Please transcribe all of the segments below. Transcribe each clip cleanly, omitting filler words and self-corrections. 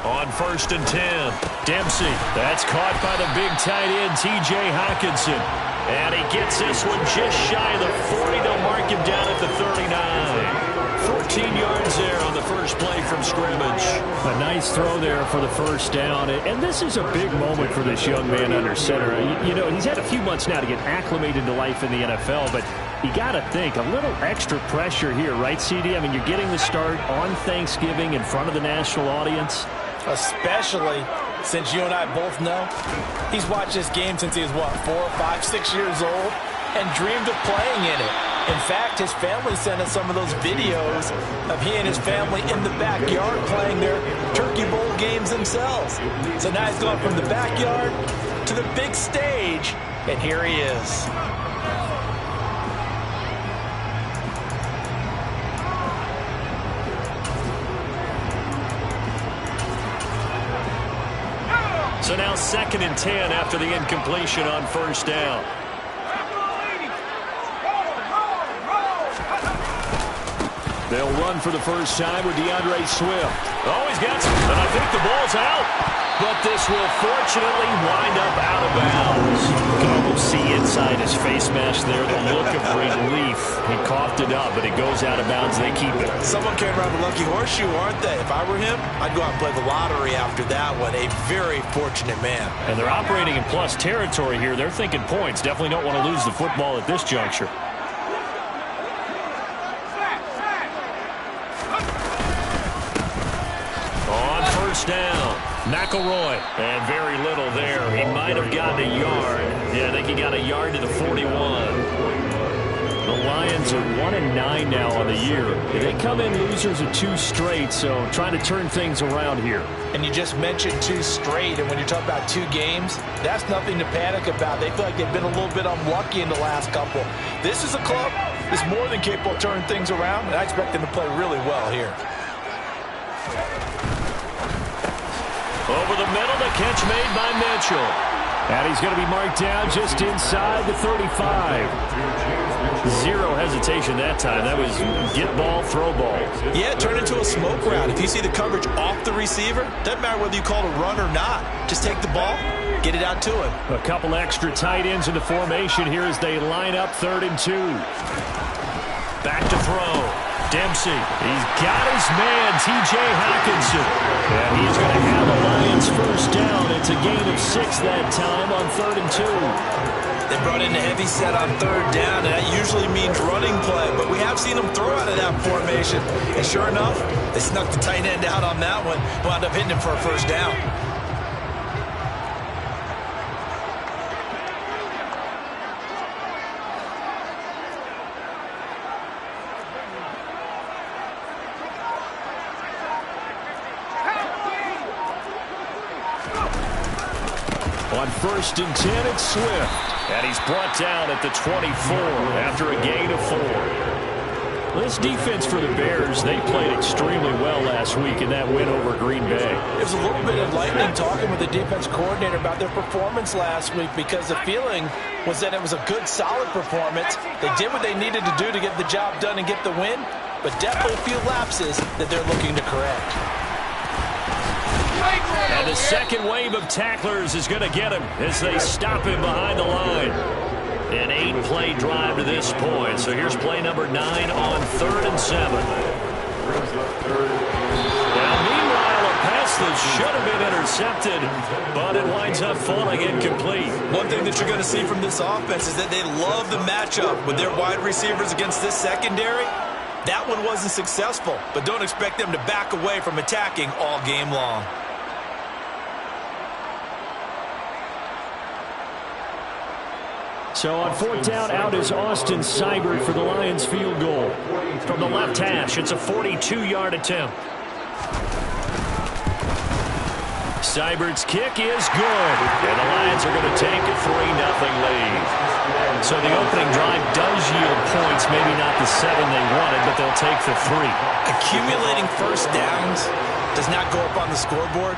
On 1st and 10. Dempsey. That's caught by the big tight end, T.J. Hockenson. And he gets this one just shy of the 40. They'll mark him down at the 39. 14 yards there on the first play from scrimmage. A nice throw there for the first down. And this is a big moment for this young man under center. You know, he's had a few months now to get acclimated to life in the NFL, but you got to think, a little extra pressure here, right, CD? I mean, you're getting the start on Thanksgiving in front of the national audience. Especially since you and I both know he's watched this game since he was, what, 4, 5, 6 years old and dreamed of playing in it. In fact, his family sent us some of those videos of he and his family in the backyard playing their Turkey Bowl games themselves. So now he's gone from the backyard to the big stage, and here he is. So now 2nd and 10 after the incompletion on first down. They'll run for the first time with DeAndre Swift. Oh, he's got some, and I think the ball's out. But this will fortunately wind up out of bounds. You can almost see inside his face mask there the look of relief. He coughed it up, but it goes out of bounds. They keep it. Someone came around the lucky horseshoe, aren't they? If I were him, I'd go out and play the lottery after that one. A very fortunate man. And they're operating in plus territory here. They're thinking points. Definitely don't want to lose the football at this juncture. Down. McElroy. And very little there. He might have gotten a yard. Yeah, I think he got a yard to the 41. The Lions are 1-9 now on the year. They come in losers of 2 straight, so trying to turn things around here. And you just mentioned 2 straight, and when you talk about 2 games, that's nothing to panic about. They feel like they've been a little bit unlucky in the last couple. This is a club that's more than capable of turning things around, and I expect them to play really well here. Over the middle, the catch made by Mitchell. And he's going to be marked down just inside the 35. Zero hesitation that time. That was get ball, throw ball. Yeah, turn into a smoke route. If you see the coverage off the receiver, doesn't matter whether you call it a run or not. Just take the ball, get it out to him. A couple extra tight ends in the formation here as they line up 3rd and 2. Back to throw. Dempsey. He's got his man, T.J. Hockenson. And he's going to have the Lions first down. It's a gain of 6 that time on 3rd and 2. They brought in a heavy set on 3rd down, and that usually means running play. But we have seen them throw out of that formation. And sure enough, they snuck the tight end out on that one. Wound up hitting him for a first down. On 1st and 10, it's Swift. And he's brought down at the 24 after a gain of 4. This defense for the Bears, they played extremely well last week in that win over Green Bay. It was a little bit enlightening talking with the defense coordinator about their performance last week because the feeling was that it was a good, solid performance. They did what they needed to do to get the job done and get the win, but definitely a few lapses that they're looking to correct. And the second wave of tacklers is going to get him as they stop him behind the line. An 8-play drive to this point. So here's play number 9 on 3rd and 7. Now, meanwhile, a pass that should have been intercepted, but it winds up falling incomplete. One thing that you're going to see from this offense is that they love the matchup with their wide receivers against this secondary. That one wasn't successful, but don't expect them to back away from attacking all game long. So on 4th down, out is Austin Seibert for the Lions field goal. From the left hash, it's a 42-yard attempt. Seibert's kick is good. And the Lions are going to take a 3-0 lead. So the opening drive does yield points, maybe not the 7 they wanted, but they'll take the 3. Accumulating first downs does not go up on the scoreboard,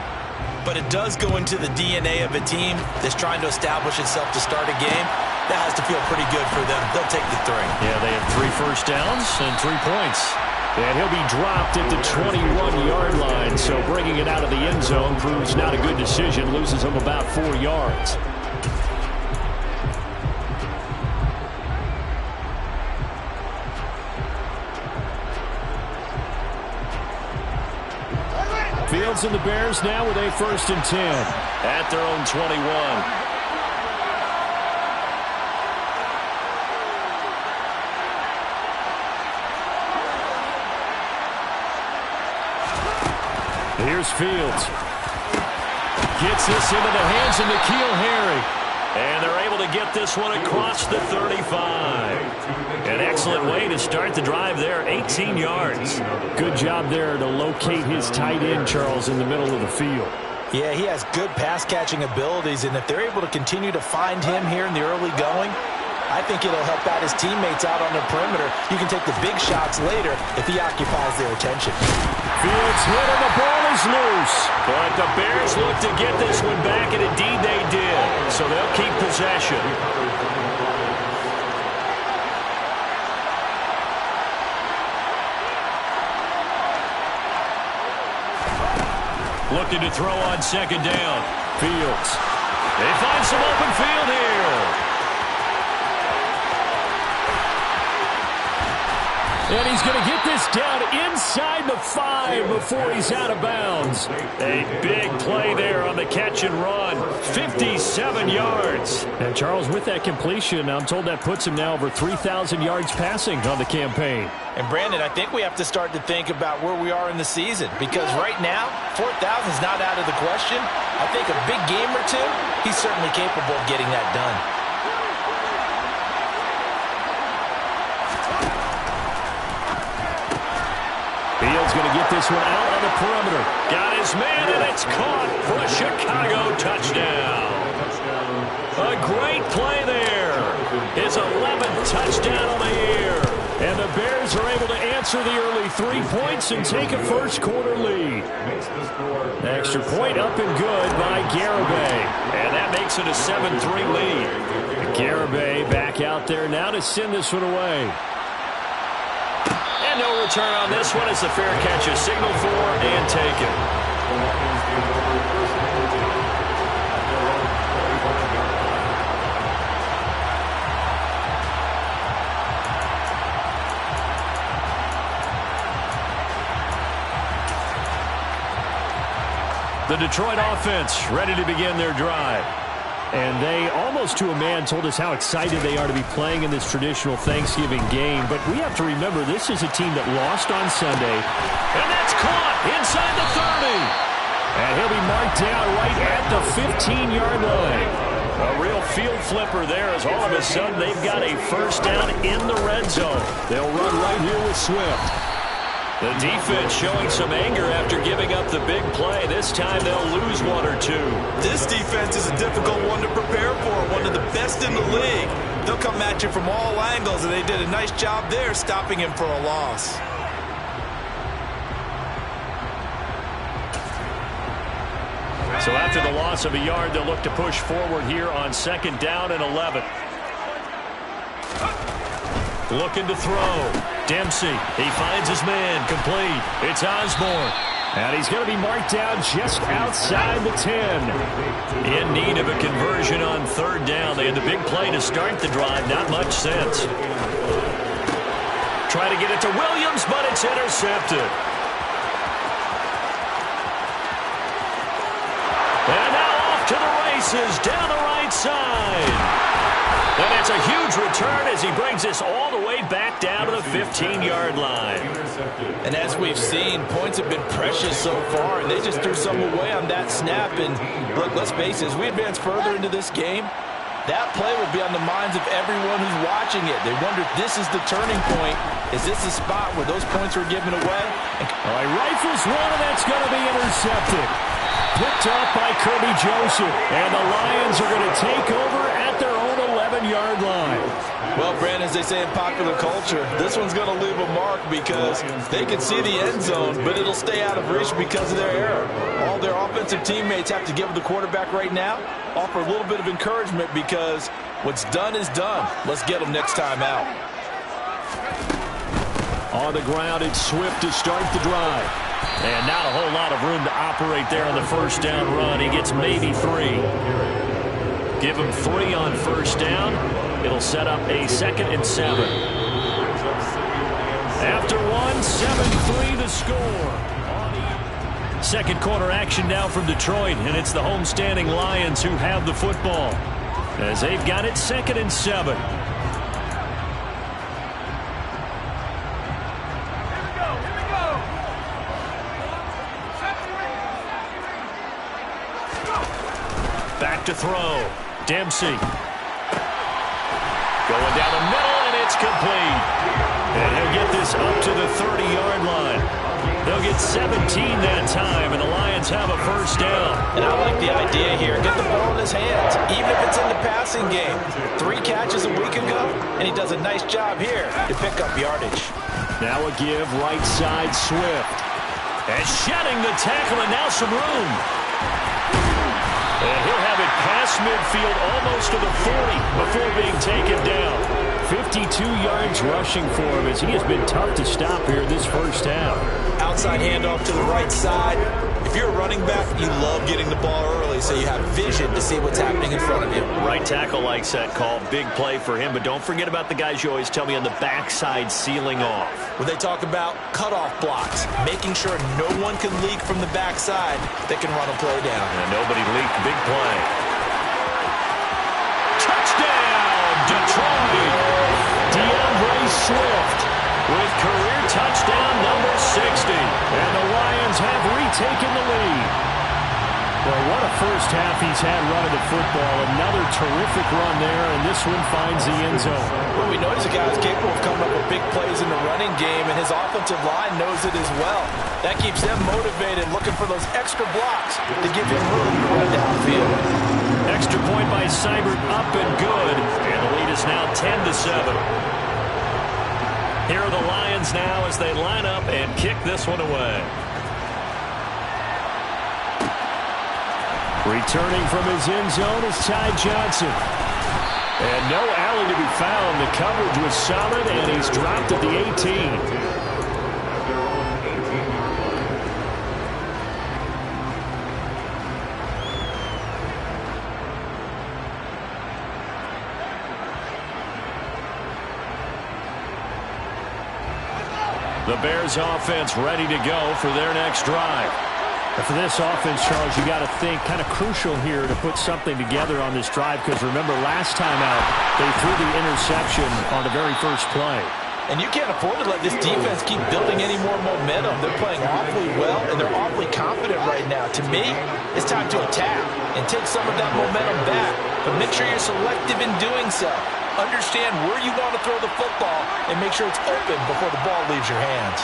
but it does go into the DNA of a team that's trying to establish itself to start a game. That has to feel pretty good for them. They'll take the 3. Yeah, they have 3 first downs and 3 points. And he'll be dropped at the 21-yard line, so bringing it out of the end zone proves not a good decision. Loses him about 4 yards. Fields and the Bears now with a 1st and 10. At their own 21. Here's Fields. Gets this into the hands of N'Keal Harry. And they're able to get this one across the 35. An excellent way to start the drive there, 18 yards. Good job there to locate his tight end, Charles, in the middle of the field. Yeah, he has good pass-catching abilities, and if they're able to continue to find him here in the early going, I think it'll help out his teammates out on the perimeter. You can take the big shots later if he occupies their attention. Fields hit and the ball is loose. But the Bears look to get this one back, and indeed they did. So they'll keep possession. Looking to throw on 2nd down. Fields. They find some open field here. And he's going to get this down inside the 5 before he's out of bounds. A big play there on the catch and run. 57 yards. And Charles, with that completion, I'm told that puts him now over 3,000 yards passing on the campaign. And Brandon, I think we have to start to think about where we are in the season, because right now, 4,000 is not out of the question. I think a big game or two, he's certainly capable of getting that done. Fields going to get this one out on the perimeter. Got his man, and it's caught for a Chicago touchdown. A great play there. His 11th touchdown on the year. And the Bears are able to answer the early 3 points and take a first-quarter lead. Extra point up and good by Garibay. And that makes it a 7-3 lead. Garibay back out there now to send this one away. No return on this one as the fair catch is signaled for and taken. The Detroit offense ready to begin their drive. And they, almost to a man, told us how excited they are to be playing in this traditional Thanksgiving game. But we have to remember, this is a team that lost on Sunday. And that's caught inside the 30. And he'll be marked down right at the 15-yard line. A real field flipper there as all of a sudden they've got a first down in the red zone. They'll run right here with Swift. The defense showing some anger after giving up the big play. This time they'll lose 1 or 2. This defense is a difficult one to prepare for, one of the best in the league. They'll come at you from all angles, and they did a nice job there stopping him for a loss. So after the loss of a yard, they'll look to push forward here on 2nd down and 11. Looking to throw. Dempsey, he finds his man, complete. It's Osborne. And he's going to be marked down just outside the 10. In need of a conversion on 3rd down. They had the big play to start the drive. Not much sense. Try to get it to Williams, but it's intercepted. And now off to the races down the right side. And it's a huge return as he brings this all the way back down to the 15-yard line. And as we've seen, points have been precious so far, and they just threw some away on that snap. And look, let's face it, as we advance further into this game, that play will be on the minds of everyone who's watching it. They wonder if this is the turning point. Is this the spot where those points were given away? All right, rifles one, and that's going to be intercepted. Picked up by Kirby Joseph. And the Lions are going to take over at their own 11-yard line. Well, Brandon, as they say in popular culture, this one's going to leave a mark because they can see the end zone, but it'll stay out of reach because of their error. All their offensive teammates have to give the quarterback right now, offer a little bit of encouragement because what's done is done. Let's get them next time out. On the ground, it's Swift to start the drive. And not a whole lot of room to operate there on the first down run. He gets maybe 3. Give him 3 on first down. It'll set up a 2nd and 7. After 1, 7-3 the score. Second quarter action now from Detroit, and it's the homestanding Lions who have the football as they've got it 2nd and 7. Back to throw. Dempsey. Going down the middle, and it's complete. And he'll get this up to the 30-yard line. They'll get 17 that time, and the Lions have a first down. And I like the idea here. Get the ball in his hands, even if it's in the passing game. 3 catches a week ago, and he does a nice job here to pick up yardage. Now a give right side Swift. And shedding the tackle, and now some room. And he'll have it past midfield almost to the 40 before being taken down. 52 yards rushing for him as he has been tough to stop here this first half. Outside handoff to the right side. If you're a running back, you love getting the ball early so you have vision to see what's happening in front of you. Right tackle likes that call. Big play for him, but don't forget about the guys you always tell me on the backside sealing off. When they talk about cutoff blocks, making sure no one can leak from the backside that can run a play down. And nobody leaked. Big play. Touchdown, Detroit! DeAndre Swift with career touchdown number 60. And the Lions have retaken the lead. Well, what a first half he's had running the football. Another terrific run there, and this one finds the end zone. Well, we know he's a guy who's capable of coming up with big plays in the running game, and his offensive line knows it as well. That keeps them motivated, looking for those extra blocks to give him room to run downfield. Extra point by Seibert, up and good. And the lead is now 10-7. Here are the Lions now as they line up and kick this one away. Returning from his end zone is Ty Johnson. And no alley to be found. The coverage was solid, and he's dropped at the 18. The Bears offense ready to go for their next drive. For this offense, Charles, you got to think kind of crucial here to put something together on this drive because remember last time out they threw the interception on the very first play. And you can't afford to let this defense keep building any more momentum. They're playing awfully well, and they're awfully confident right now. To me, it's time to attack and take some of that momentum back. But make sure you're selective in doing so. Understand where you want to throw the football and make sure it's open before the ball leaves your hands.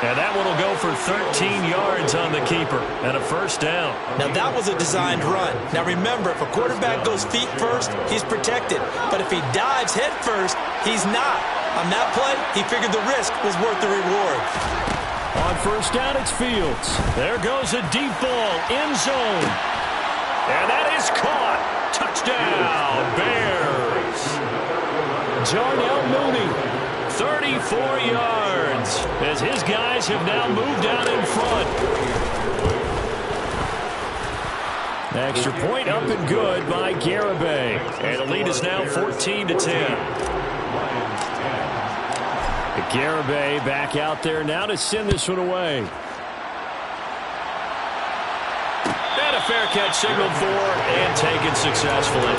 And that one will go for 13 yards on the keeper and a first down. Now that was a designed run. Now remember, if a quarterback goes feet first, he's protected. But if he dives head first, he's not. On that play, he figured the risk was worth the reward. On first down, it's Fields. There goes a deep ball, end zone. And that is caught. Touchdown, Bears. Darnell Mooney, 34 yards, as his guys have now moved out in front. Extra point up and good by Garibay. And the lead is now 14-10. Garibay back out there now to send this one away. And a fair catch signaled for and taken successfully.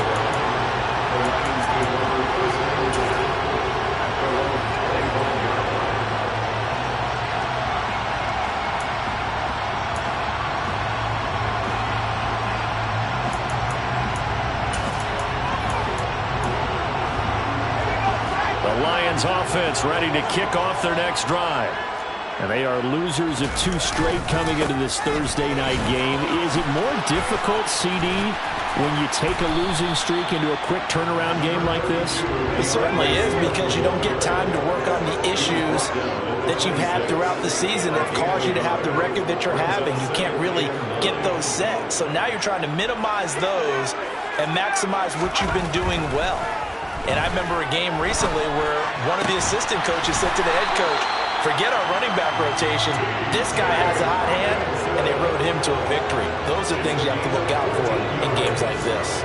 Offense ready to kick off their next drive. And they are losers of 2 straight coming into this Thursday night game. Is it more difficult, CD, when you take a losing streak into a quick turnaround game like this? It certainly is, because you don't get time to work on the issues that you've had throughout the season that cause you to have the record that you're having. You can't really get those set. So now you're trying to minimize those and maximize what you've been doing well. And I remember a game recently where one of the assistant coaches said to the head coach, forget our running back rotation. This guy has a hot hand, and they rode him to a victory. Those are things you have to look out for in games like this.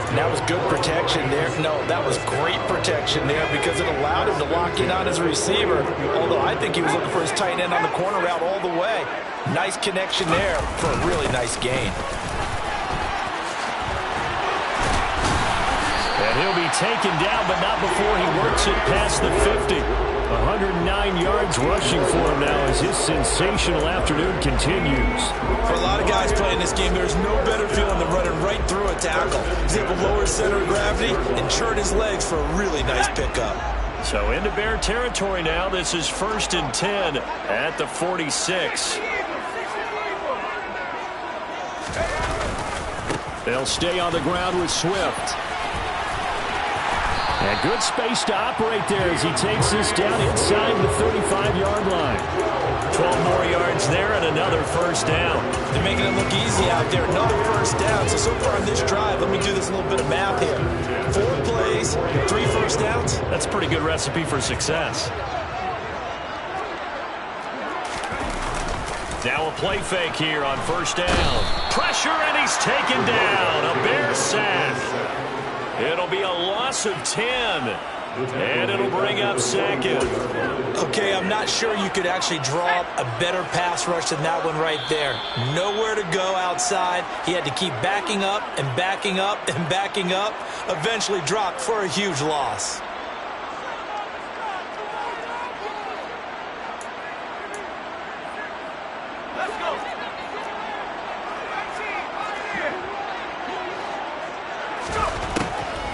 And that was good protection there. No, that was great protection there because it allowed him to lock in on his receiver, although I think he was looking for his tight end on the corner route all the way. Nice connection there for a really nice gain. And he'll be taken down, but not before he works it past the 50. 109 yards rushing for him now as his sensational afternoon continues. For a lot of guys playing this game, there's no better feeling than running right through a tackle. He's able to lower center of gravity and churn his legs for a really nice pickup. So into Bear territory now. This is 1st and 10 at the 46. They'll stay on the ground with Swift. And good space to operate there as he takes this down inside the 35-yard line. 12 more yards there and another first down. They're making it look easy out there. Another first down. So far in this drive, let me do this little bit of math here. 4 plays, 3 first downs. That's a pretty good recipe for success. Now a play fake here on first down. Pressure, and he's taken down. A Bear sack. It'll be a loss of 10, and it'll bring up 2nd. Okay, I'm not sure you could actually draw up a better pass rush than that one right there. Nowhere to go outside. He had to keep backing up and backing up and backing up. Eventually dropped for a huge loss.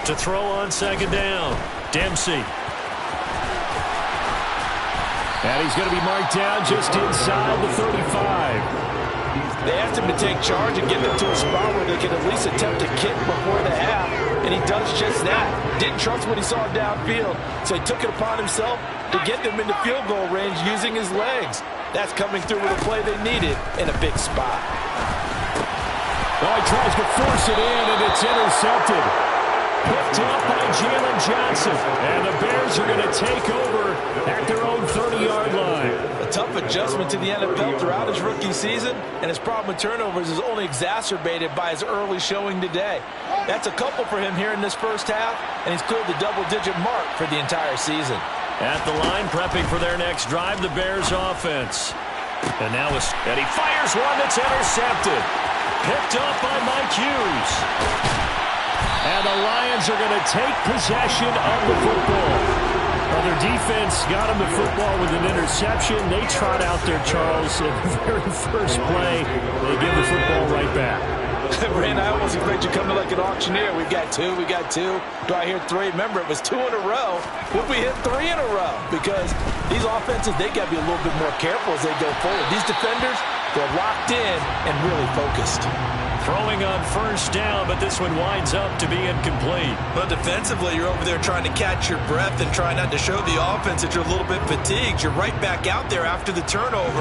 To throw on 2nd down, Dempsey. And he's going to be marked down just inside the 35. They asked him to take charge and get them to a spot where they could at least attempt to kick before the half, and he does just that. Didn't trust what he saw downfield, so he took it upon himself to get them into field goal range using his legs. That's coming through with a play they needed in a big spot. Oh, he tries to force it in, and it's intercepted. Picked up by Jalen Johnson. And the Bears are going to take over at their own 30-yard line. A tough adjustment to the NFL throughout his rookie season, and his problem with turnovers is only exacerbated by his early showing today. That's a couple for him here in this first half, and he's cleared the double-digit mark for the entire season. At the line, prepping for their next drive, the Bears offense. And now he fires one that's intercepted. Picked up by Mike Hughes. And the Lions are going to take possession of the football. Well, their defense got them the football with an interception. They trot out there, Charles, at the very first play. They give the football right back. Brand, I almost expect you coming like an auctioneer. We got two. Do I hear 3? Remember, it was 2 in a row. Would we hit 3 in a row? Because these offenses, they got to be a little bit more careful as they go forward. These defenders, they're locked in and really focused. Throwing on first down, but this one winds up to be incomplete. But defensively, you're over there trying to catch your breath and try not to show the offense that you're a little bit fatigued. You're right back out there after the turnover.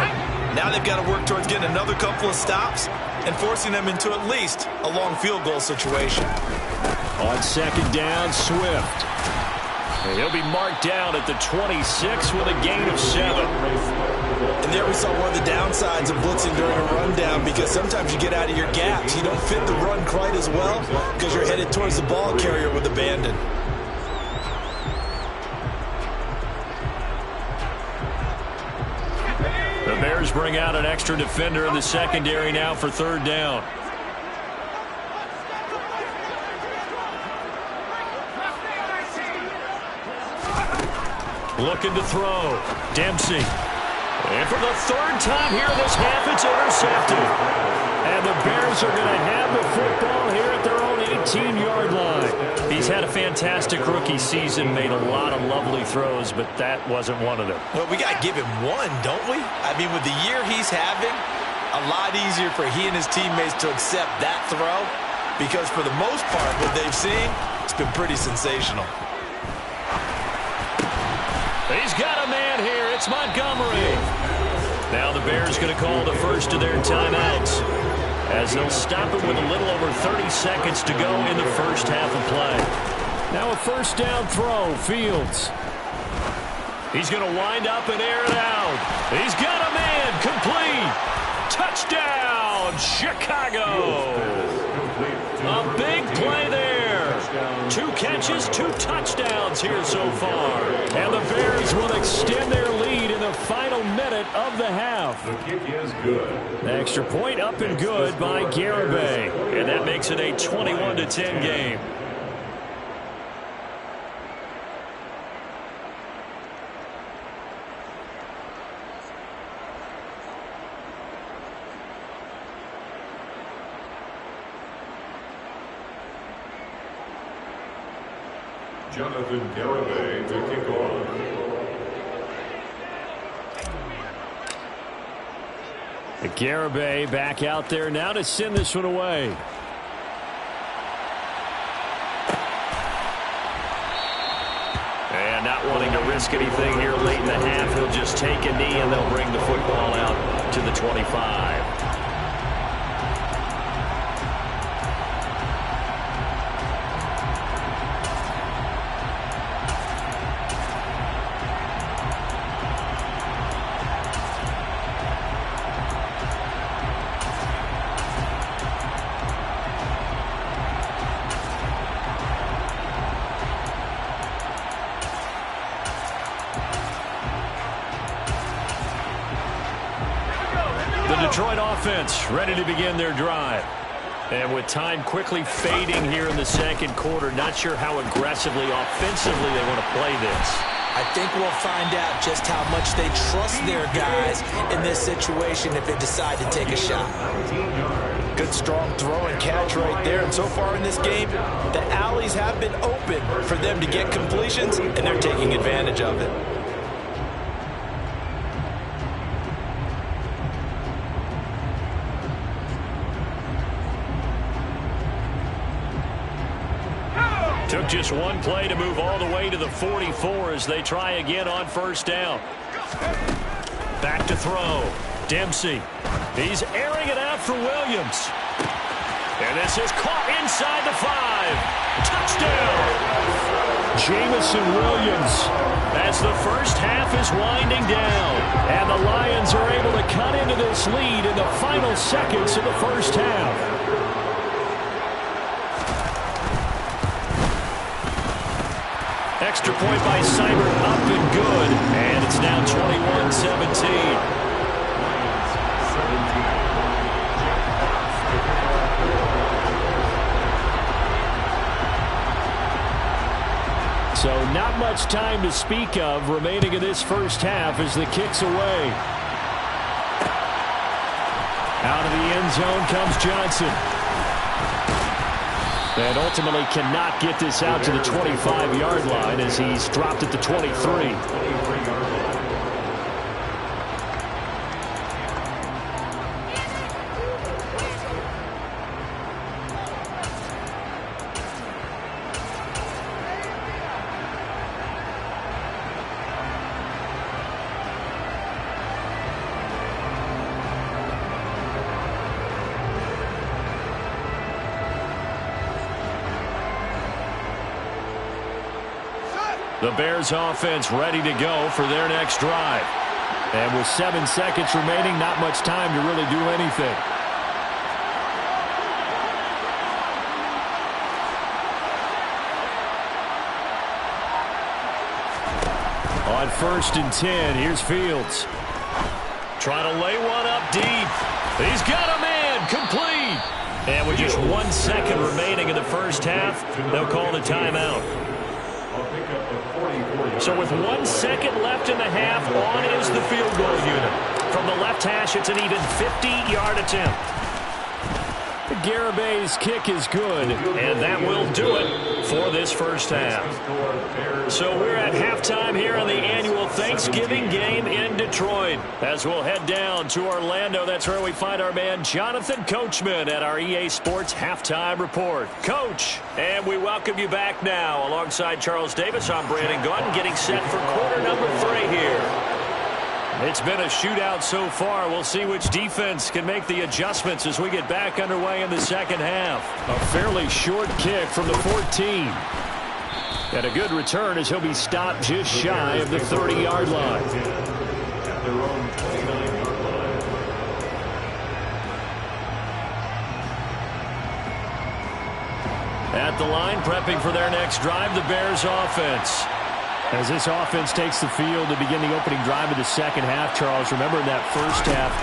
Now they've got to work towards getting another couple of stops and forcing them into at least a long field goal situation. On 2nd down, Swift. And he'll be marked down at the 26 with a gain of 7. And there we saw one of the downsides of blitzing during a rundown, because sometimes you get out of your gaps. You don't fit the run quite as well because you're headed towards the ball carrier with abandon. The Bears bring out an extra defender in the secondary now for 3rd down. Looking to throw. Dempsey. And for the 3rd time here in this half, it's intercepted. And the Bears are going to have the football here at their own 18-yard line. He's had a fantastic rookie season, made a lot of lovely throws, but that wasn't one of them. Well, we got to give him one, don't we? I mean, with the year he's having, a lot easier for he and his teammates to accept that throw, because for the most part, what they've seen, it's been pretty sensational. He's got a man here. It's Montgomery. Now the Bears going to call the first of their timeouts, as they'll stop it with a little over 30 seconds to go in the first half of play. Now a first down throw, Fields. He's going to wind up and air it out. He's got a man, complete. Touchdown, Chicago. A big play there. 2 catches, 2 touchdowns here so far. And the Bears will extend their lead in the final minute of the half. The kick is good. Extra point up and good by Garibay. And that makes it a 21-10 game. Jonathan Garibay to kick off. Garibay back out there now to send this one away. And not wanting to risk anything here late in the half, he'll just take a knee and they'll bring the football out to the 25. Detroit offense ready to begin their drive. And with time quickly fading here in the second quarter, not sure how aggressively, offensively they want to play this. I think we'll find out just how much they trust their guys in this situation if they decide to take a shot. Good strong throw and catch right there. And so far in this game, the alleys have been open for them to get completions, and they're taking advantage of it. Took just one play to move all the way to the 44 as they try again on first down. Back to throw. Dempsey. He's airing it out for Williams. And this is caught inside the 5. Touchdown. Jamison Williams. As the first half is winding down. And the Lions are able to cut into this lead in the final seconds of the first half. Extra point by Seibert, up and good. And it's now 21-17. So not much time to speak of remaining in this first half as the kick's away. Out of the end zone comes Johnson. And ultimately cannot get this out to the 25-yard line as he's dropped at the 23. The Bears offense ready to go for their next drive. And with 7 seconds remaining, not much time to really do anything. On 1st and 10, here's Fields. Trying to lay one up deep. He's got a man, complete. And with just 1 second remaining in the first half, they'll call the timeout. So with 1 second left in the half, on is the field goal unit. From the left hash, it's an even 50-yard attempt. Garabay's kick is good. And that will do it for this first half. So we're at halftime here on the annual Thanksgiving game in Detroit. As we'll head down to Orlando, that's where we find our man Jonathan Coachman at our EA Sports Halftime Report. Coach, and we welcome you back now. Alongside Charles Davis, I'm Brandon Gaudin, getting set for quarter number 3 here. It's been a shootout so far. We'll see which defense can make the adjustments as we get back underway in the second half. A fairly short kick from the 14. And a good return as he'll be stopped just shy of the 30-yard line. At the line, prepping for their next drive, the Bears offense. As this offense takes the field to begin the opening drive of the second half, Charles, remember in that first half,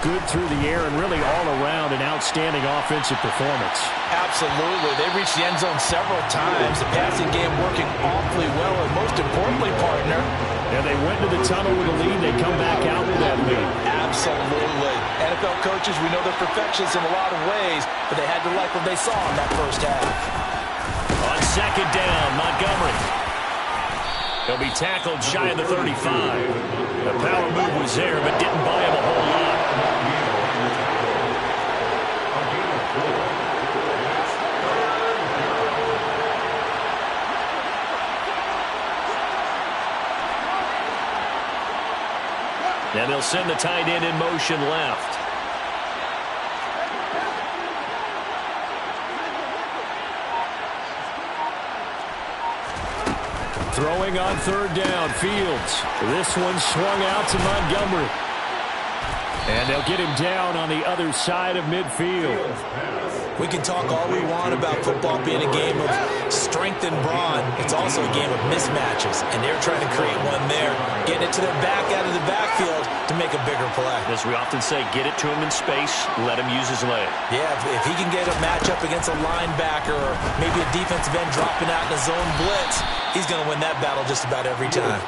good through the air and really all around an outstanding offensive performance. Absolutely. They reached the end zone several times. The passing game working awfully well, and most importantly, partner. And they went to the tunnel with a lead. They come back out with that lead. Absolutely. NFL coaches, we know they're perfectionists in a lot of ways, but they had to like what they saw in that first half. On second down, Montgomery. He'll be tackled shy of the 35. The power move was there, but didn't buy him a whole lot. And they'll send the tight end in motion left. Throwing on third down, Fields. This one swung out to Montgomery. And they'll get him down on the other side of midfield. We can talk all we want about football being a game of strength and brawn. It's also a game of mismatches, and they're trying to create one there, getting it to their back out of the backfield to make a bigger play. As we often say, get it to him in space, let him use his leg. Yeah, if he can get a matchup against a linebacker or maybe a defensive end dropping out in a zone blitz, he's going to win that battle just about every time.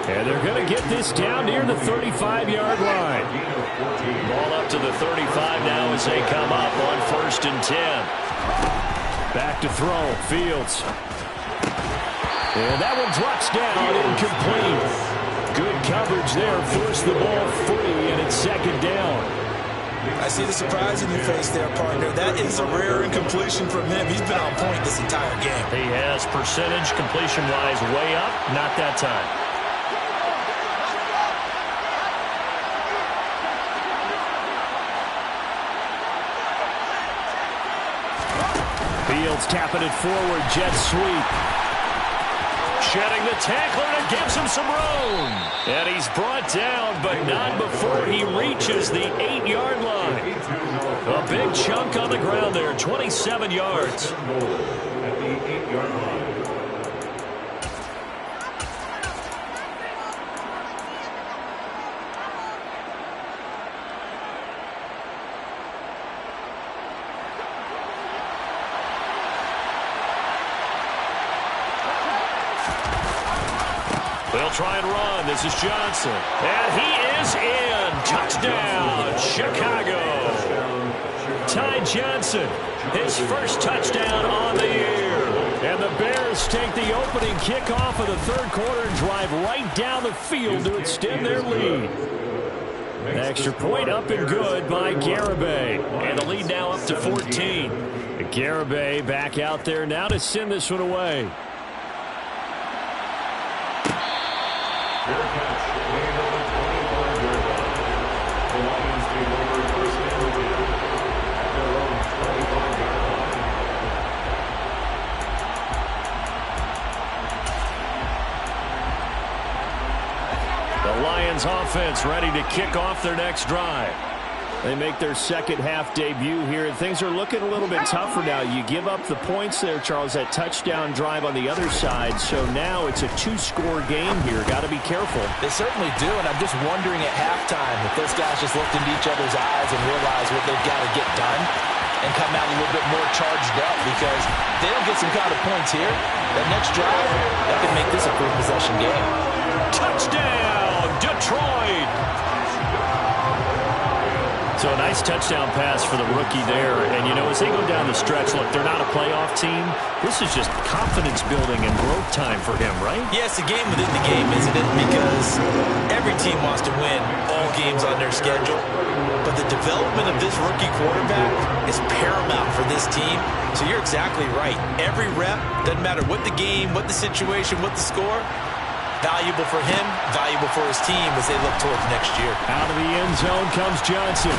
And they're going to get this down near the 35-yard line. Ball up to the 35 now as they come up on 1st and 10. Back to throw, Fields. And that one drops down, incomplete. Good coverage there, forced the ball free, and it's second down. I see the surprise in your face there, partner. That is a rare incompletion from him. He's been on point this entire game. He has percentage completion-wise way up, not that time. Fields tapping it forward, jet sweep. Shedding the tackler and gives him some room. And he's brought down, but not before he reaches the 8-yard line. A big chunk on the ground there, 27 yards. At the 8-yard line. They'll try and run. This is Johnson. And he is in. Touchdown, Chicago. Ty Johnson, his first touchdown on the year. And the Bears take the opening kickoff of the third quarter and drive right down the field to extend their lead. An extra point up and good by Garibay. And the lead now up to 14. Garibay back out there now to send this one away. Fair catch, way on the 25-yard line. The Lions take over first down again at their own 25-yard line. The Lions offense ready to kick off their next drive. They make their second half debut here, and things are looking a little bit tougher now. You give up the points there, Charles, that touchdown drive on the other side. So now it's a 2-score game here. Got to be careful. They certainly do, and I'm just wondering at halftime if those guys just looked into each other's eyes and realize what they've got to get done and come out a little bit more charged up, because if they don't get some kind of points here, that next drive, that could make this a free-possession game. Touchdown, Detroit! So a nice touchdown pass for the rookie there. And, you know, as they go down the stretch, look, they're not a playoff team. This is just confidence building and growth time for him, right? Yeah, it's a game within the game, isn't it? Because every team wants to win all games on their schedule. But the development of this rookie quarterback is paramount for this team. So you're exactly right. Every rep, doesn't matter what the game, what the situation, what the score, valuable for him, valuable for his team as they look towards next year. Out of the end zone comes Johnson.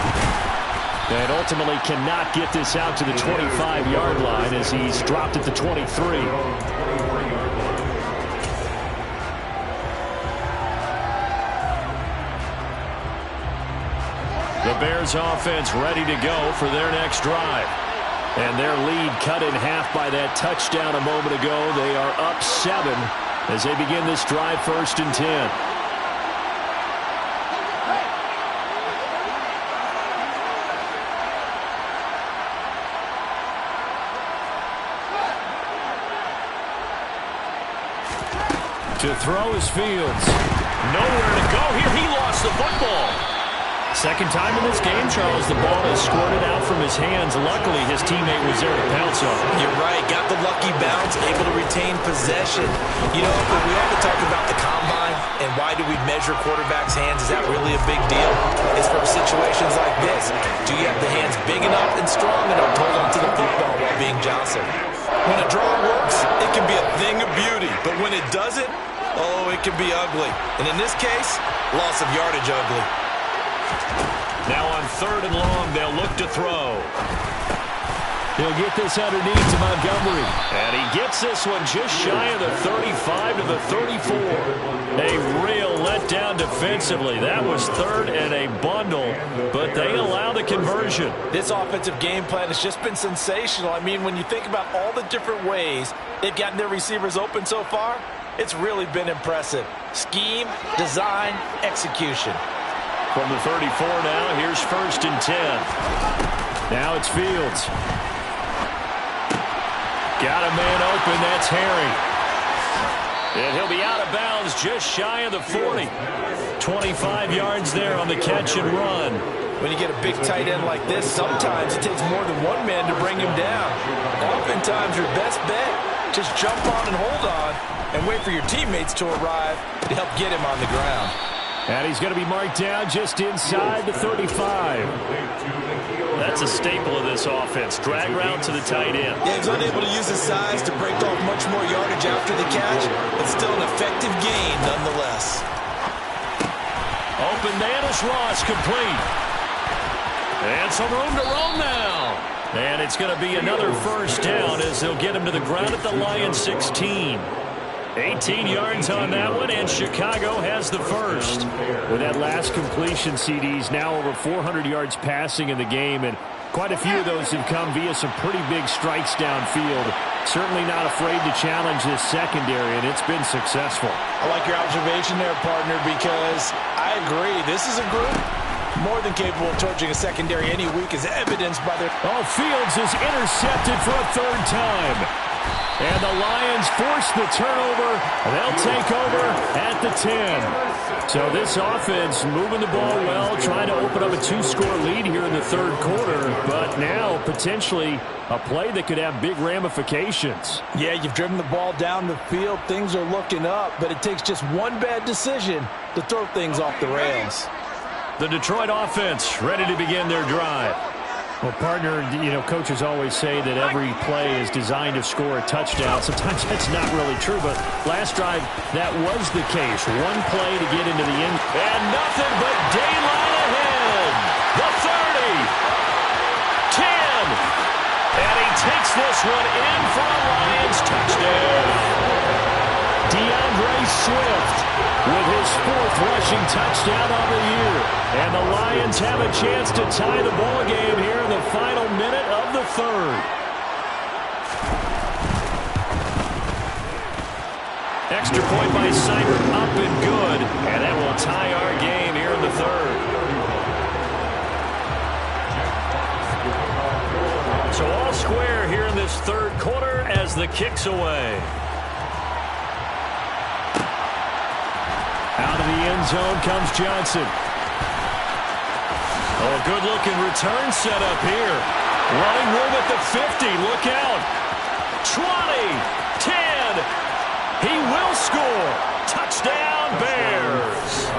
And ultimately cannot get this out to the 25-yard line as he's dropped at the 23. The Bears offense ready to go for their next drive. And their lead cut in half by that touchdown a moment ago. They are up 7 as they begin this drive, 1st and 10. To throw is Fields. Nowhere to go here. He lost the football. Second time in this game, Charles, the ball has squirted out from his hands. Luckily, his teammate was there to pounce on it. You're right. Got the lucky bounce, able to retain possession. You know, when we often talk about the combine and why do we measure quarterbacks' hands, is that really a big deal? It's for situations like this. Do you have the hands big enough and strong enough to hold on to the football while being jostled? When a draw works, it can be a thing of beauty. But when it doesn't, oh, it can be ugly. And in this case, loss of yardage ugly. Now on 3rd and long, they'll look to throw. He'll get this underneath to Montgomery. And he gets this one just shy of the 35 to the 34. A real letdown defensively. That was 3rd and a bundle, but they allow the conversion. This offensive game plan has just been sensational. I mean, when you think about all the different ways they've gotten their receivers open so far, it's really been impressive. Scheme, design, execution. From the 34 now, here's 1st and 10. Now it's Fields. Got a man open, that's Harry. And he'll be out of bounds just shy of the 40. 25 yards there on the catch and run. When you get a big tight end like this, sometimes it takes more than one man to bring him down. Oftentimes, your best bet, just jump on and hold on and wait for your teammates to arrive to help get him on the ground. And he's going to be marked down just inside the 35. That's a staple of this offense. Drag route to the tight end. Yeah, he's unable to use his size to break off much more yardage after the catch, but still an effective gain nonetheless. Open man is Ross, complete. And some room to roam now. And it's going to be another 1st down as they'll get him to the ground at the Lions 16. 18 yards on that one, and Chicago has the first. With that last completion, CD's now over 400 yards passing in the game, and quite a few of those have come via some pretty big strikes downfield. Certainly not afraid to challenge this secondary, and it's been successful. I like your observation there, partner, because I agree. This is a group more than capable of torching a secondary any week, as evidenced by their... Oh, Fields is intercepted for a 3rd time. And the Lions force the turnover. They'll take over at the 10. So this offense moving the ball well, trying to open up a 2-score lead here in the 3rd quarter. But now potentially a play that could have big ramifications. Yeah, you've driven the ball down the field. Things are looking up, but it takes just one bad decision to throw things off the rails. The Detroit offense ready to begin their drive. Well, partner, you know, coaches always say that every play is designed to score a touchdown. Sometimes that's not really true, but last drive, that was the case. One play to get into the end. And nothing but daylight ahead. The 30. 10. And he takes this one in for a Lions touchdown. DeAndre Swift with his 4th rushing touchdown on the year. And the Lions have a chance to tie the ball game here in the final minute of the 3rd. Extra point by Seibert, up and good. And that will tie our game here in the 3rd. So all square here in this 3rd quarter as the kick's away. Out of the end zone comes Johnson. Oh, good-looking return set up here. Running room at the 50. Look out. 20, 10. He will score. Touchdown, Bears.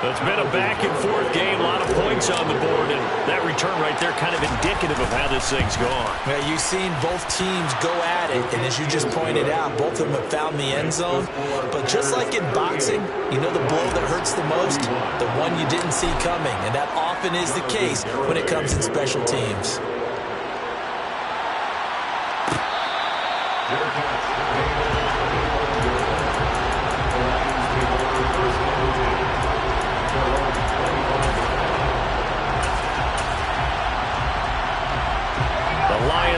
It's been a back-and-forth game, a lot of points on the board, and that return right there kind of indicative of how this thing's gone. Yeah, you've seen both teams go at it, and as you just pointed out, both of them have found the end zone. But just like in boxing, you know the blow that hurts the most? The one you didn't see coming, and that often is the case when it comes in special teams.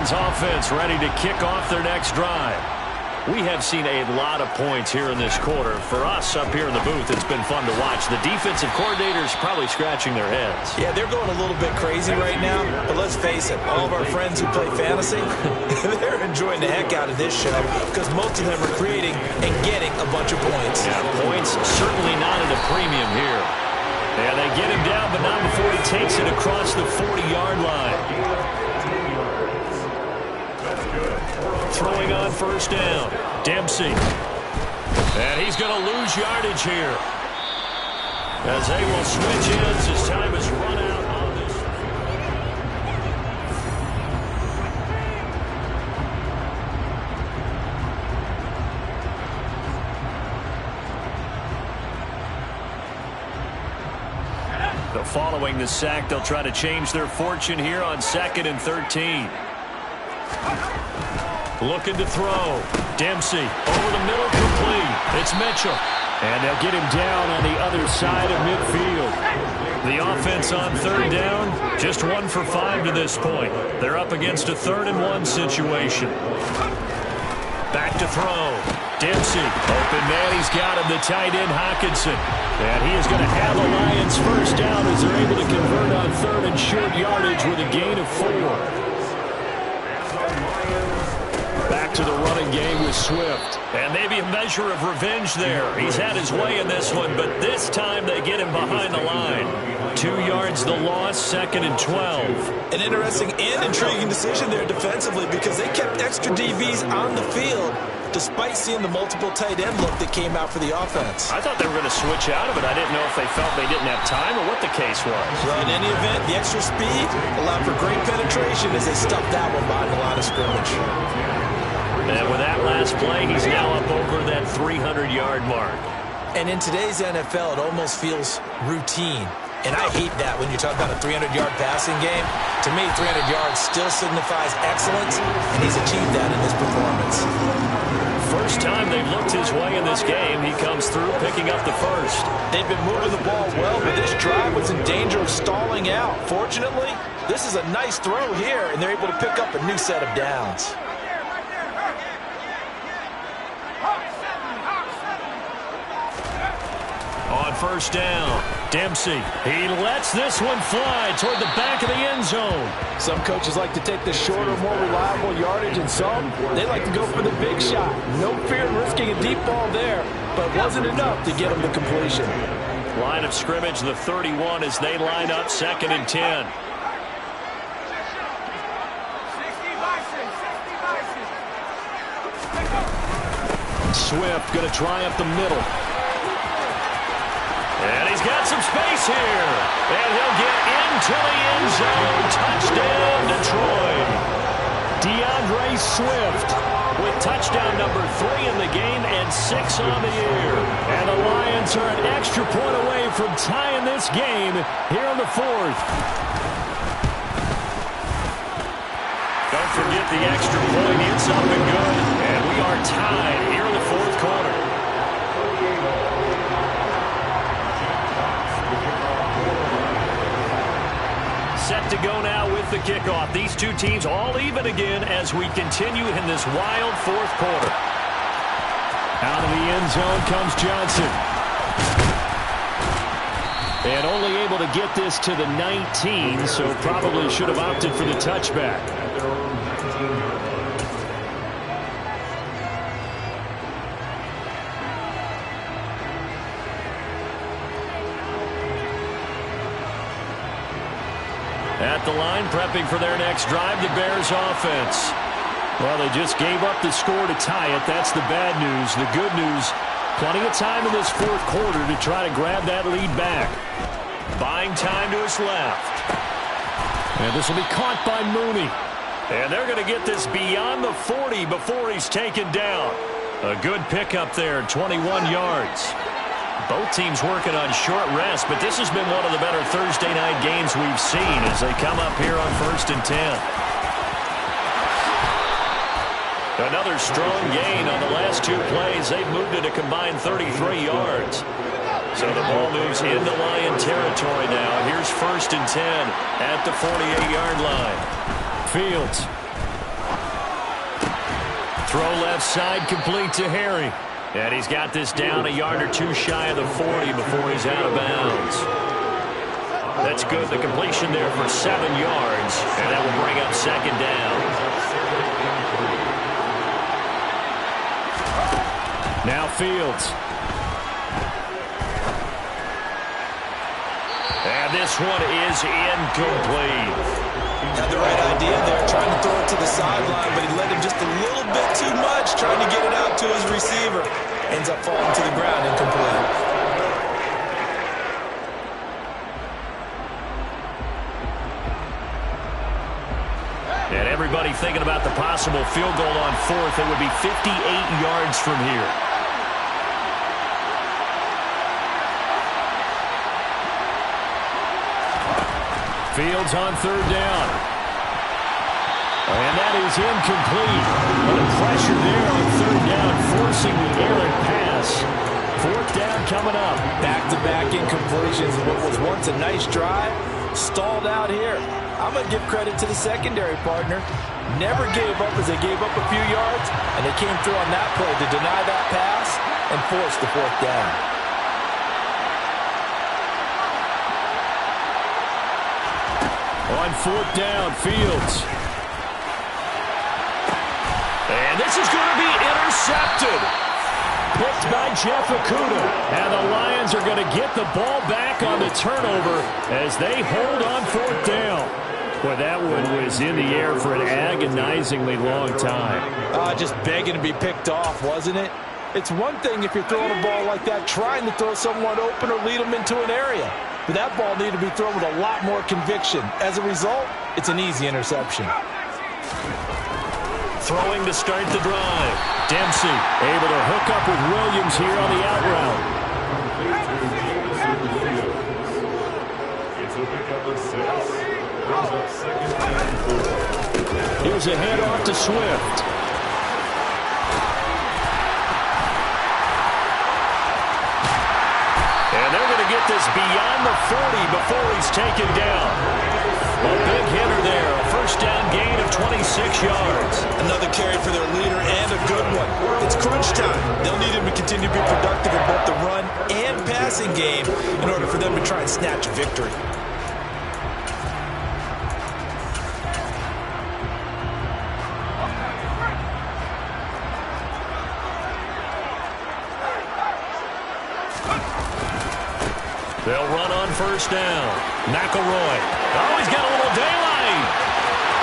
Offense ready to kick off their next drive. We have seen a lot of points here in this quarter. For us up here in the booth, it's been fun to watch. The defensive coordinators probably scratching their heads. Yeah, they're going a little bit crazy right now, but let's face it, all of our friends who play fantasy, they're enjoying the heck out of this show because most of them are creating and getting a bunch of points. Yeah, points certainly not at a premium here. And they get him down, but not before he takes it across the 40-yard line. Throwing on first down. Dempsey. And he's going to lose yardage here. As they will switch ends as time has run out on this. But following the sack, they'll try to change their fortune here on 2nd and 13. Looking to throw. Dempsey over the middle, complete. It's Mitchell. And they'll get him down on the other side of midfield. The offense on third down, just 1 for 5 to this point. They're up against a 3rd and 1 situation. Back to throw. Dempsey. Open man, he's got him, the tight end, Hockenson. And he is going to have the Lions first down as they're able to convert on 3rd and short yardage with a gain of 4. Back to the running game with Swift. And maybe a measure of revenge there. He's had his way in this one, but this time they get him behind the line. 2 yards the loss, 2nd and 12. An interesting and intriguing decision there defensively because they kept extra DBs on the field despite seeing the multiple tight end look that came out for the offense. I thought they were going to switch out of it. I didn't know if they felt they didn't have time or what the case was. Well, in any event, the extra speed allowed for great penetration as they stuffed that one behind the line of scrimmage. And with that last play, he's now up over that 300-yard mark. And in today's NFL, it almost feels routine. And I hate that when you talk about a 300-yard passing game. To me, 300 yards still signifies excellence, and he's achieved that in this performance. First time they've looked his way in this game, he comes through picking up the first. They've been moving the ball well, but this drive was in danger of stalling out. Fortunately, this is a nice throw here, and they're able to pick up a new set of downs. On first down, Dempsey. He lets this one fly toward the back of the end zone. Some coaches like to take the shorter, more reliable yardage, and some, they like to go for the big shot. No fear in risking a deep ball there, but wasn't enough to get them to completion. Line of scrimmage, the 31 as they line up 2nd and 10. Swift going to try up the middle. And he's got some space here. And he'll get into the end zone. Touchdown, Detroit. DeAndre Swift with touchdown number 3 in the game and 6 on the year. And the Lions are an extra point away from tying this game here in the 4th. Don't forget the extra point. It's up and good. And we are tied here in the 4th quarter. Set to go now with the kickoff. These two teams all even again as we continue in this wild 4th quarter. Out of the end zone comes Johnson. And only able to get this to the 19, so probably should have opted for the touchback. at the line, prepping for their next drive, the Bears offense. Well, they just gave up the score to tie it. That's the bad news. The good news, plenty of time in this fourth quarter to try to grab that lead back. Buying time to his left. And this will be caught by Mooney. And they're going to get this beyond the 40 before he's taken down. A good pickup there, 21 yards. Both teams working on short rest, but this has been one of the better Thursday night games we've seen as they come up here on 1st and 10. Another strong gain on the last two plays. They've moved it a combined 33 yards. So the ball moves into Lion territory now. Here's 1st and 10 at the 48-yard line. Fields. Throw left side, complete to Harry. And he's got this down a yard or two shy of the 40 before he's out of bounds. That's good. The completion there for 7 yards. And that will bring up 2nd down. Now Fields. And this one is incomplete. Had the right idea there, trying to throw it to the sideline, but he led him just a little bit too much, trying to get it out to his receiver. Ends up falling to the ground, incomplete. And everybody thinking about the possible field goal on 4th. It would be 58 yards from here. Fields on 3rd down. And that is incomplete. But the pressure there on 3rd down, forcing the errant pass. 4th down coming up. Back-to-back incompletions. What was once a nice drive, stalled out here. I'm going to give credit to the secondary partner. Never gave up as they gave up a few yards, and they came through on that play to deny that pass and force the 4th down. On 4th down, Fields. And this is going to be intercepted. Picked by Jeff Okudah. And the Lions are going to get the ball back on the turnover as they hold on 4th down. Boy, that one was in the air for an agonizingly long time. Just begging to be picked off, wasn't it? It's one thing if you're throwing a ball like that, trying to throw someone open or lead them into an area. But that ball needed to be thrown with a lot more conviction. As a result, it's an easy interception. Throwing to start the drive. Dempsey able to hook up with Williams here on the out route. It's a pickup of 6. Brings up 2nd and 4. Here's a handoff to Swift. And they're going to get this beyond the 40 before he's taken down. A big hitter there. A 1st down gain of 26 yards. Another carry for their leader and a good one. It's crunch time. They'll need him to continue to be productive in both the run and passing game in order for them to try and snatch a victory. They'll run on 1st down. McElroy. Oh, he's got a little daylight.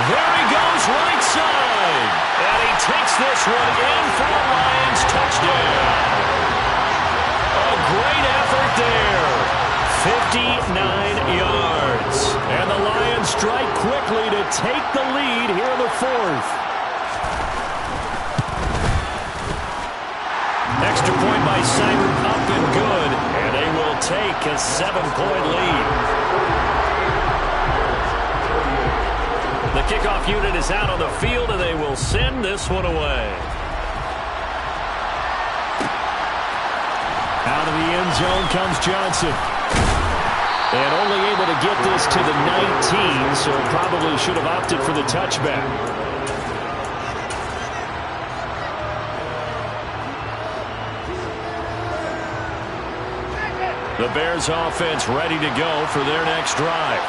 There he goes, right side. And he takes this one in for a Lions touchdown. A great effort there. 59 yards. And the Lions strike quickly to take the lead here in the 4th. Extra point by Simon, up and good. And they will take a 7-point lead. The kickoff unit is out on the field, and they will send this one away. Out of the end zone comes Johnson. And only able to get this to the 19, so probably should have opted for the touchback. The Bears offense ready to go for their next drive.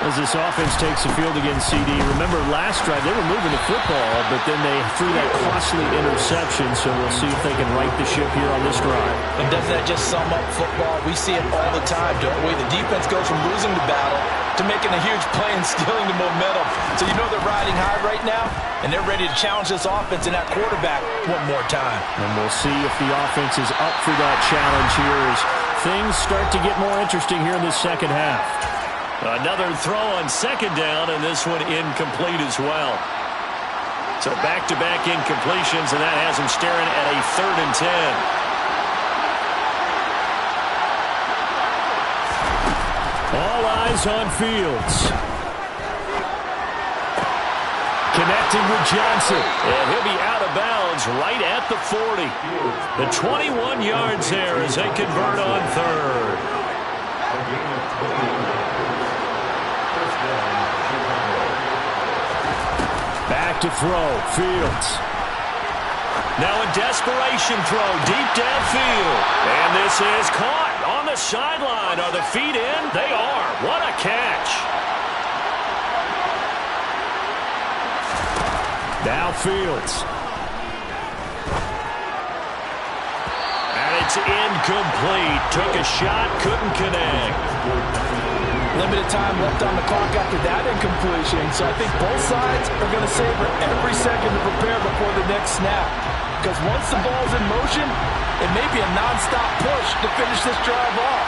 As this offense takes the field against CD. Remember, last drive, they were moving the football, but then they threw that costly interception, so we'll see if they can right the ship here on this drive. And doesn't that just sum up football? We see it all the time, don't we? The defense goes from losing the battle to making a huge play and stealing the momentum. So you know they're riding high right now, and they're ready to challenge this offense and that quarterback one more time. And we'll see if the offense is up for that challenge here as things start to get more interesting here in this second half. Another throw on second down, and this one incomplete as well. So back-to-back incompletions, and that has him staring at a 3rd and 10. All eyes on Fields. Connecting with Johnson. And he'll be out of bounds right at the 40. The 21 yards there as they convert on 3rd. Back to throw. Fields. Now a desperation throw deep downfield. And this is caught on the sideline. Are the feet in? They are. What a catch. Now Fields. And it's incomplete. Took a shot, couldn't connect. Limited time left on the clock after that incompletion, so I think both sides are going to savor every second to prepare before the next snap. Because once the ball's in motion, it may be a nonstop push to finish this drive off.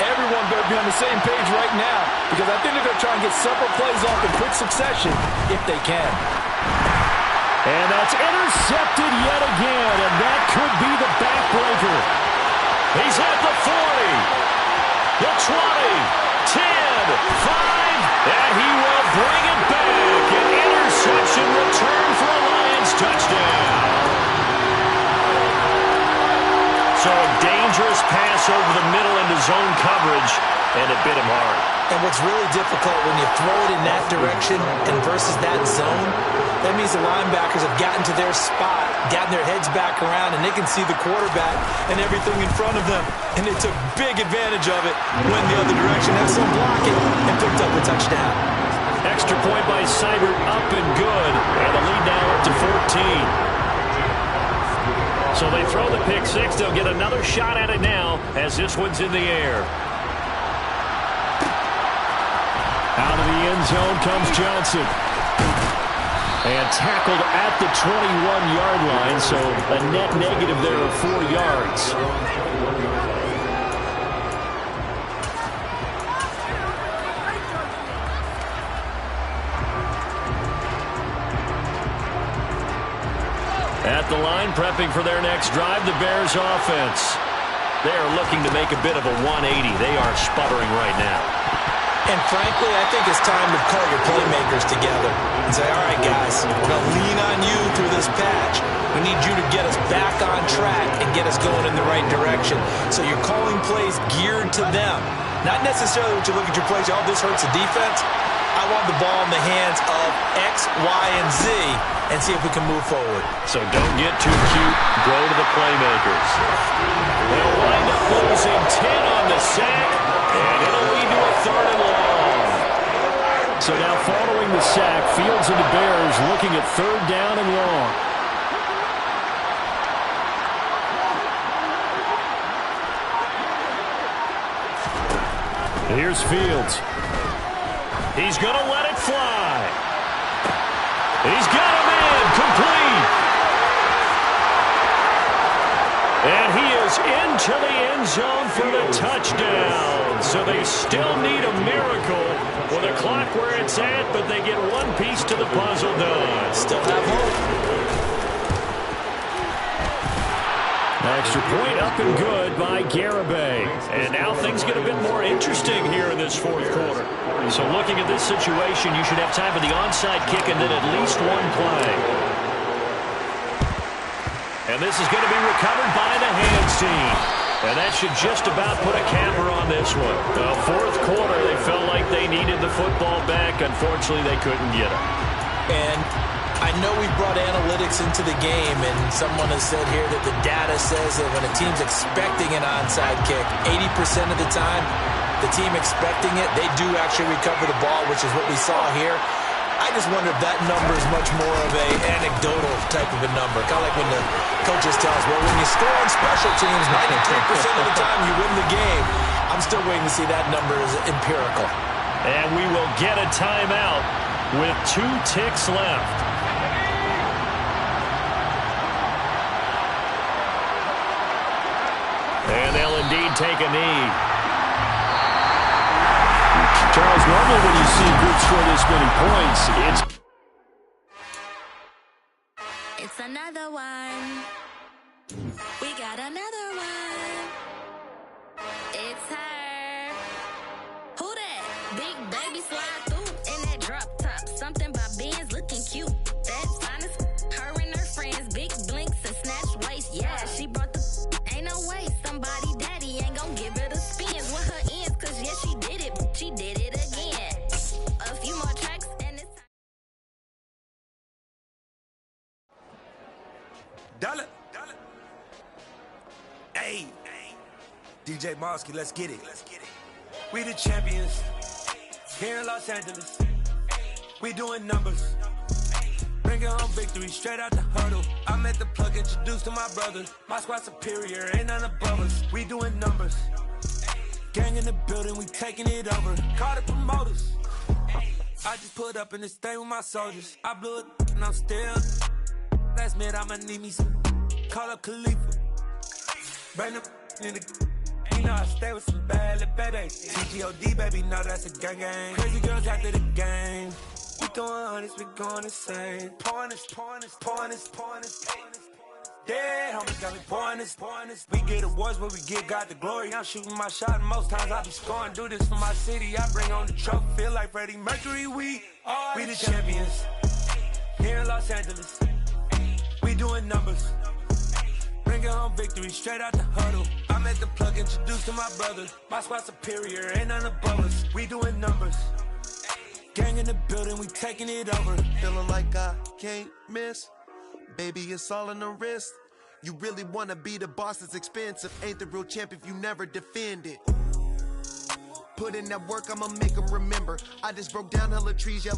Everyone better be on the same page right now, because I think they're going to try and get several plays off in quick succession if they can. And that's intercepted yet again, and that could be the backbreaker. He's at the 40, the 20. 10, 5, and he will bring it back. An interception return for a Lions touchdown. So a dangerous pass over the middle into zone coverage, and it bit him hard. And what's really difficult when you throw it in that direction and versus that zone, that means the linebackers have gotten to their spot, gotten their heads back around, and they can see the quarterback and everything in front of them. And they took big advantage of it, went the other direction, had some blocking, and picked up a touchdown. Extra point by Seibert, up and good. And the lead now up to 14. So they throw the pick six. They'll get another shot at it now as this one's in the air. Out of the end zone comes Johnson. And tackled at the 21-yard line, so a net negative there of 4 yards. At the line, prepping for their next drive, the Bears offense. They are looking to make a bit of a 180. They are sputtering right now. And frankly, I think it's time to call your playmakers together and say, all right, guys, we're going to lean on you through this patch. We need you to get us back on track and get us going in the right direction. So you're calling plays geared to them. Not necessarily what you look at your plays, oh, this hurts the defense. I want the ball in the hands of X, Y, and Z and see if we can move forward. So don't get too cute. Go to the playmakers. They'll wind up losing 10 on the sack, and it'll lead to a 3rd and long. So now following the sack, Fields and the Bears looking at 3rd down and long. Here's Fields. He's going to let it fly. He's got a man complete. And he is into the end zone for the touchdown. So they still need a miracle with a clock where it's at, but they get one piece to the puzzle done. Still have hope. Extra point up and good by Garibay. And now things get a bit more interesting here in this 4th quarter. So looking at this situation, you should have time for the onside kick and then at least one play. And this is going to be recovered by the hands team. And that should just about put a capper on this one. The 4th quarter, they felt like they needed the football back. Unfortunately, they couldn't get it. And I know we brought analytics into the game, and someone has said here that the data says that when a team's expecting an onside kick, 80% of the time, the team expecting it, they do actually recover the ball, which is what we saw here. I just wonder if that number is much more of an anecdotal type of a number. Kind of like when the coaches tell us, well, when you score on special teams, 93% of the time you win the game. I'm still waiting to see that number as empirical. And we will get a timeout with 2 ticks left. And they'll indeed take a knee. Charles, normally when you see a group score this many points, it's another one. We got another one. It's her. Who that? Big baby slide through in that drop top. Something by Benz looking cute. That's honest. Her and her friends, big blinks and snatch waist. Yeah, she brought the. Ain't no way somebody daddy ain't gonna give her the spins with her ends. Cause yeah, she did it. She did it again. A few more tracks and it's. Dollar. Hey. DJ Mosky, let's get it. We the champions here in Los Angeles. We doing numbers. Bringing home victory straight out the huddle. I'm at the plug, introduced to my brother. My squad superior, ain't none above us. We doing numbers. Gang in the building, we taking it over. Call the promoters. I just put up in this thing with my soldiers. I blew it and I'm still. Last minute, I'ma need me some. Call up Khalifa. Bring them in the. You know I stay with some bad little baby. TGOD, baby, know that's a gang gang. Crazy girls after the game. We throwing hundreds, we going insane. Pouring this. Dead homies got me pouring this. We get awards, but we give God the glory. I'm shooting my shot, and most times I be scoring. Do this for my city, I bring on the trophy. Feel like Freddie Mercury, we the champions. Here in Los Angeles, we doing numbers. Bringing home victory straight out the huddle. I'm at the plug, introduced to my brother. My squad superior, ain't none above us. We doing numbers. Gang in the building, we taking it over. Feeling like I can't miss. Baby, it's all in the wrist. You really wanna be the boss, it's expensive. Ain't the real champ if you never defend it. Put in that work, I'ma make them remember. I just broke down hella trees, yeah.